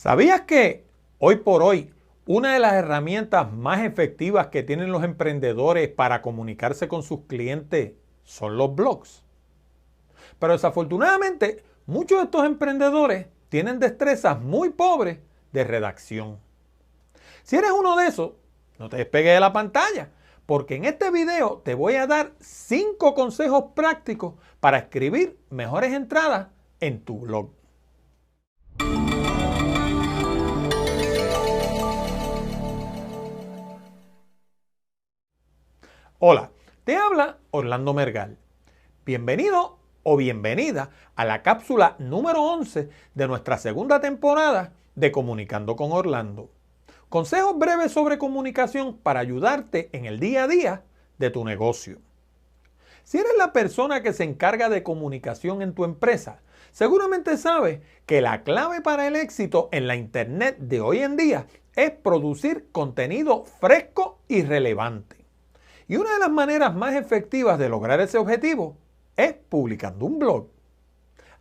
¿Sabías que hoy por hoy una de las herramientas más efectivas que tienen los emprendedores para comunicarse con sus clientes son los blogs? Pero desafortunadamente muchos de estos emprendedores tienen destrezas muy pobres de redacción. Si eres uno de esos, no te despegues de la pantalla, porque en este video te voy a dar 5 consejos prácticos para escribir mejores entradas en tu blog. Hola, te habla Orlando Mergal. Bienvenido o bienvenida a la cápsula número 11 de nuestra segunda temporada de Comunicando con Orlando. Consejos breves sobre comunicación para ayudarte en el día a día de tu negocio. Si eres la persona que se encarga de comunicación en tu empresa, seguramente sabes que la clave para el éxito en la Internet de hoy en día es producir contenido fresco y relevante. Y una de las maneras más efectivas de lograr ese objetivo es publicando un blog.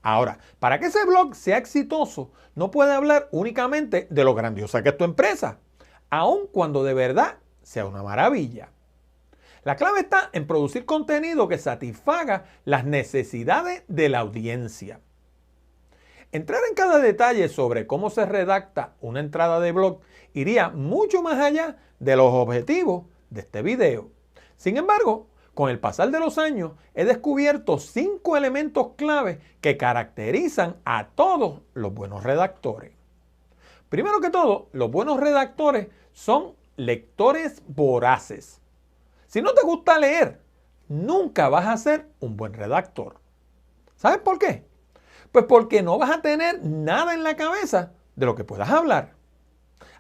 Ahora, para que ese blog sea exitoso, no puede hablar únicamente de lo grandiosa que es tu empresa, aun cuando de verdad sea una maravilla. La clave está en producir contenido que satisfaga las necesidades de la audiencia. Entrar en cada detalle sobre cómo se redacta una entrada de blog iría mucho más allá de los objetivos de este video. Sin embargo, con el pasar de los años he descubierto 5 elementos clave que caracterizan a todos los buenos redactores. Primero que todo, los buenos redactores son lectores voraces. Si no te gusta leer, nunca vas a ser un buen redactor. ¿Sabes por qué? Pues porque no vas a tener nada en la cabeza de lo que puedas hablar.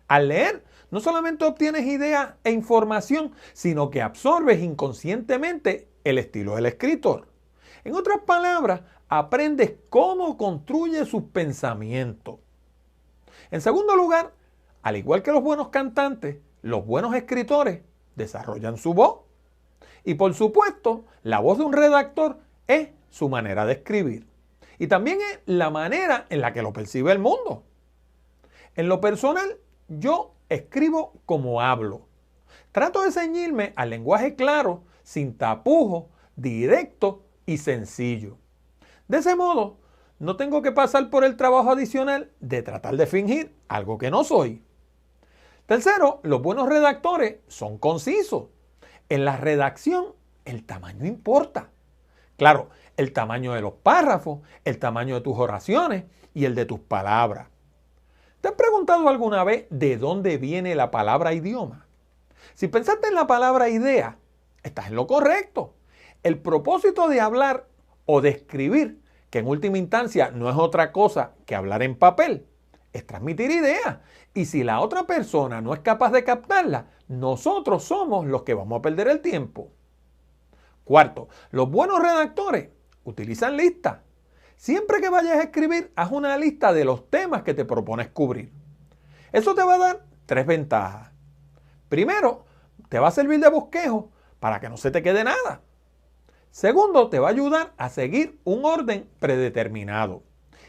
Al leer, no solamente obtienes ideas e información, sino que absorbes inconscientemente el estilo del escritor. En otras palabras, aprendes cómo construye sus pensamientos. En segundo lugar, al igual que los buenos cantantes, los buenos escritores desarrollan su voz. Y por supuesto, la voz de un redactor es su manera de escribir. Y también es la manera en la que lo percibe el mundo. En lo personal, yo escribo como hablo. Trato de ceñirme al lenguaje claro, sin tapujos, directo y sencillo. De ese modo, no tengo que pasar por el trabajo adicional de tratar de fingir algo que no soy. Tercero, los buenos redactores son concisos. En la redacción, el tamaño importa. Claro, el tamaño de los párrafos, el tamaño de tus oraciones y el de tus palabras. ¿Te has preguntado alguna vez de dónde viene la palabra idioma? Si pensaste en la palabra idea, estás en lo correcto. El propósito de hablar o de escribir, que en última instancia no es otra cosa que hablar en papel, es transmitir ideas. Y si la otra persona no es capaz de captarla, nosotros somos los que vamos a perder el tiempo. Cuarto, los buenos redactores utilizan listas. Siempre que vayas a escribir, haz una lista de los temas que te propones cubrir. Eso te va a dar 3 ventajas. Primero, te va a servir de bosquejo para que no se te quede nada. Segundo, te va a ayudar a seguir un orden predeterminado.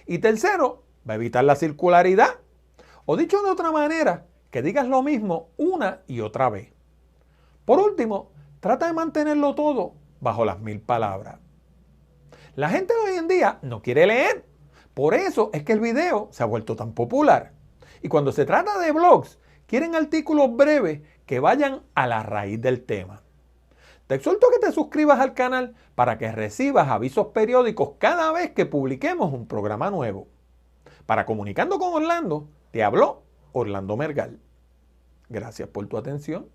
Y tercero, va a evitar la circularidad. O dicho de otra manera, que digas lo mismo una y otra vez. Por último, trata de mantenerlo todo bajo las 1000 palabras. La gente de hoy en día no quiere leer. Por eso es que el video se ha vuelto tan popular. Y cuando se trata de blogs, quieren artículos breves que vayan a la raíz del tema. Te exhorto a que te suscribas al canal para que recibas avisos periódicos cada vez que publiquemos un programa nuevo. Para Comunicando con Orlando, te habló Orlando Mergal. Gracias por tu atención.